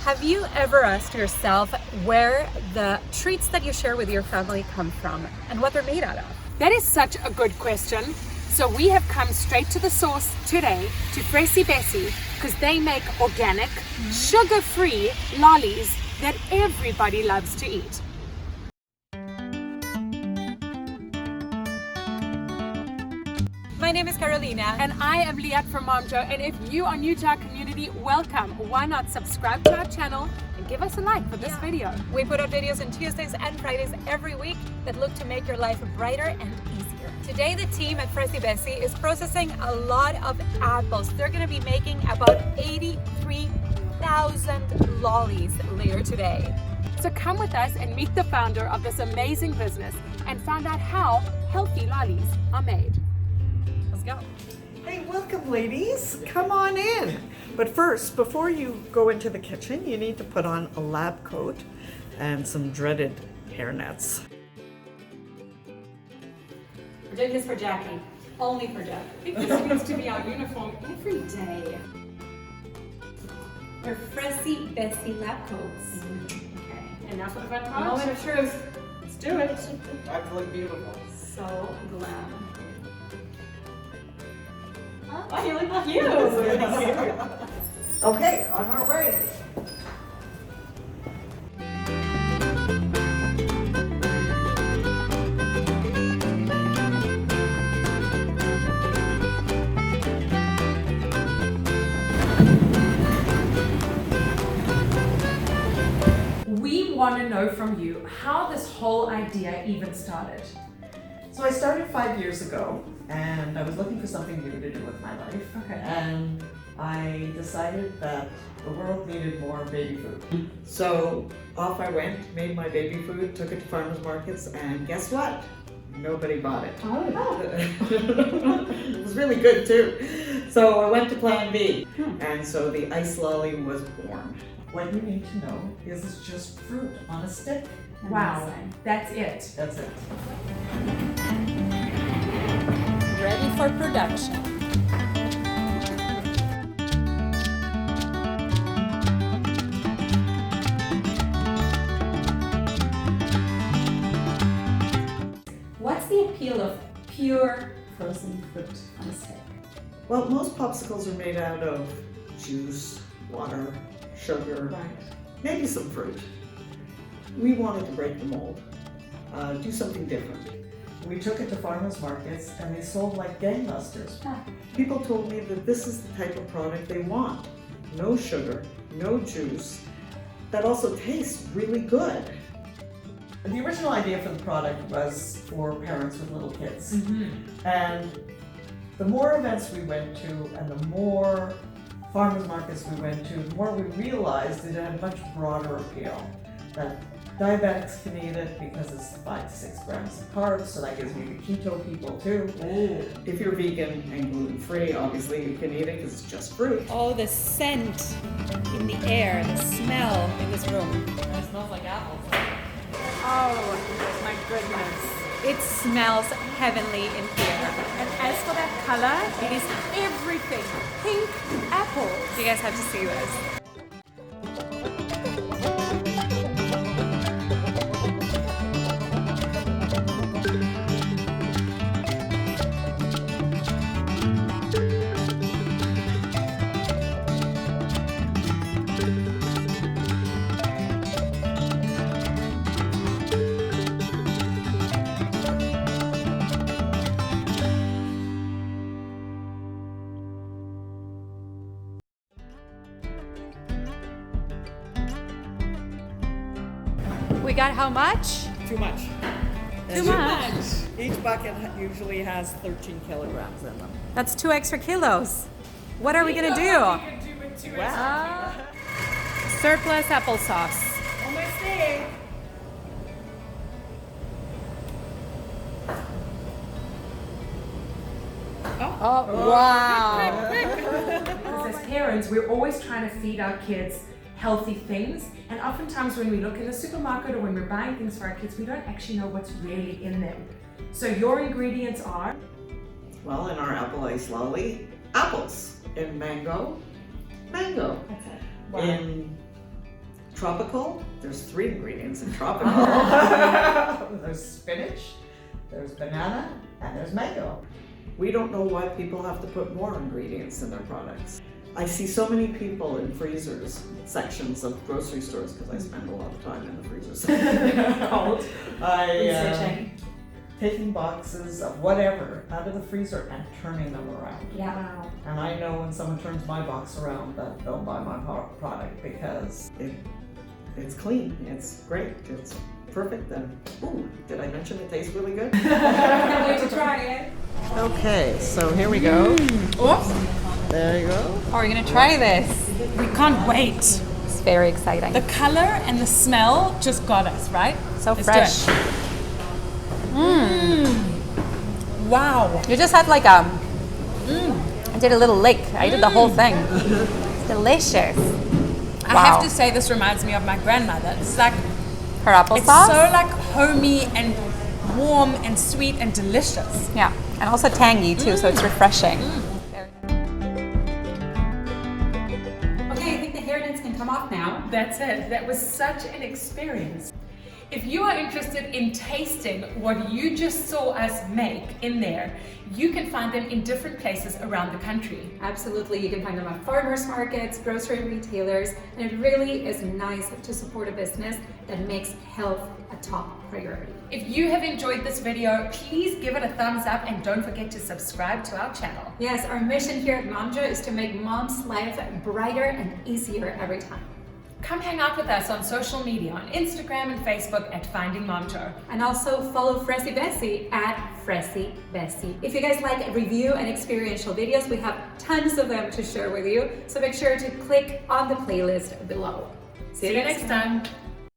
Have you ever asked yourself where the treats that you share with your family come from and what they're made out of? That is such a good question. So we have come straight to the source today, to Fressy Bessie, because they make organic, sugar-free lollies that everybody loves to eat. My name is Carolina. And I am Liat from Momjo, and if you are new to our community, welcome. Why not subscribe to our channel and give us a like for this video. We put out videos on Tuesdays and Fridays every week that look to make your life brighter and easier. Today the team at Fressy Bessie is processing a lot of apples. They're going to be making about 83,000 lollies later today. So come with us and meet the founder of this amazing business and find out how healthy lollies are made. Let's go. Hey, welcome ladies. Come on in. But first, before you go into the kitchen, you need to put on a lab coat and some dreaded hairnets. We're doing this for Jackie. Only for Jackie. This needs to be our uniform every day. They're Fressy Bessie lab coats. Okay, and now for the fun part. Moment of truth. Let's do it. That's like beautiful. So glam. Oh, you look cute. Okay, on our way. We want to know from you how this whole idea even started. So I started 5 years ago and I was looking for something new to do with my life. Okay. And I decided that the world needed more baby food. So off I went, made my baby food, took it to farmers markets, and guess what? Nobody bought it. Oh. It was really good too. So I went to Plan B, and so the ice lolly was born. What you need to know is it's just fruit on a stick. Wow, that's it. That's it. Ready for production. What's the appeal of pure frozen fruit on a stick? Well, most popsicles are made out of juice, water, sugar, maybe some fruit. We wanted to break the mold, do something different. We took it to farmers markets and they sold like gangbusters. People told me that this is the type of product they want. No sugar, no juice, that also tastes really good. The original idea for the product was for parents with little kids. And the more events we went to and the more farmers markets we went to, the more we realized it had a much broader appeal. That diabetics can eat it because it's 5 to 6 grams of carbs, so that gives me the keto people too. If you're vegan and gluten-free, obviously you can eat it because it's just fruit. Oh, the scent in the air, the smell in this room. It smells like apples. Oh, my goodness. It smells heavenly in here. And as for that color, it is everything. Pink apples. You guys have to see this. We got how much? Too much. Too much. Each bucket usually has 13 kilograms in them. That's 2 extra kilos. What are we gonna do? Wow. Surplus applesauce. Almost there. Oh, wow. Because as parents, we're always trying to feed our kids healthy things, and oftentimes when we look in the supermarket or when we're buying things for our kids, we don't actually know what's really in them. So your ingredients are? Well, in our apple ice lolly, apples. In mango, mango. That's it. Wow. In Tropical, there's 3 ingredients in tropical. There's spinach, there's banana, and there's mango. We don't know why people have to put more ingredients in their products. I see so many people in freezers sections of grocery stores because I spend a lot of time in the freezer section. Taking boxes of whatever out of the freezer and turning them around. Yeah. And I know when someone turns my box around that they'll buy my product because It's clean, it's great, it's perfect. And ooh, did I mention it tastes really good? Can't wait to try it. Okay, so here we go. Oops. There you go. Oh, we're gonna try this. We can't wait. It's very exciting. The color and the smell just got us, right? So Let's fresh. do it. Wow. You just had like I did a little lick. I did the whole thing. It's delicious. I have to say this reminds me of my grandmother. It's like Her applesauce? it's so like homey and warm and sweet and delicious. Yeah, and also tangy too, so it's refreshing. Okay, I think the hairnets can come off now. That's it. That was such an experience. If you are interested in tasting what you just saw us make in there, you can find them in different places around the country. Absolutely, you can find them at farmers markets, grocery retailers, and it really is nice to support a business that makes health a top priority. If you have enjoyed this video, please give it a thumbs up and don't forget to subscribe to our channel. Yes, our mission here at Momjo is to make mom's life brighter and easier every time. Come hang out with us on social media, on Instagram and Facebook at Finding Momjo. And also follow Fressy Bessie at Fressy Bessie. If you guys like review and experiential videos, we have tons of them to share with you. So make sure to click on the playlist below. See you next time.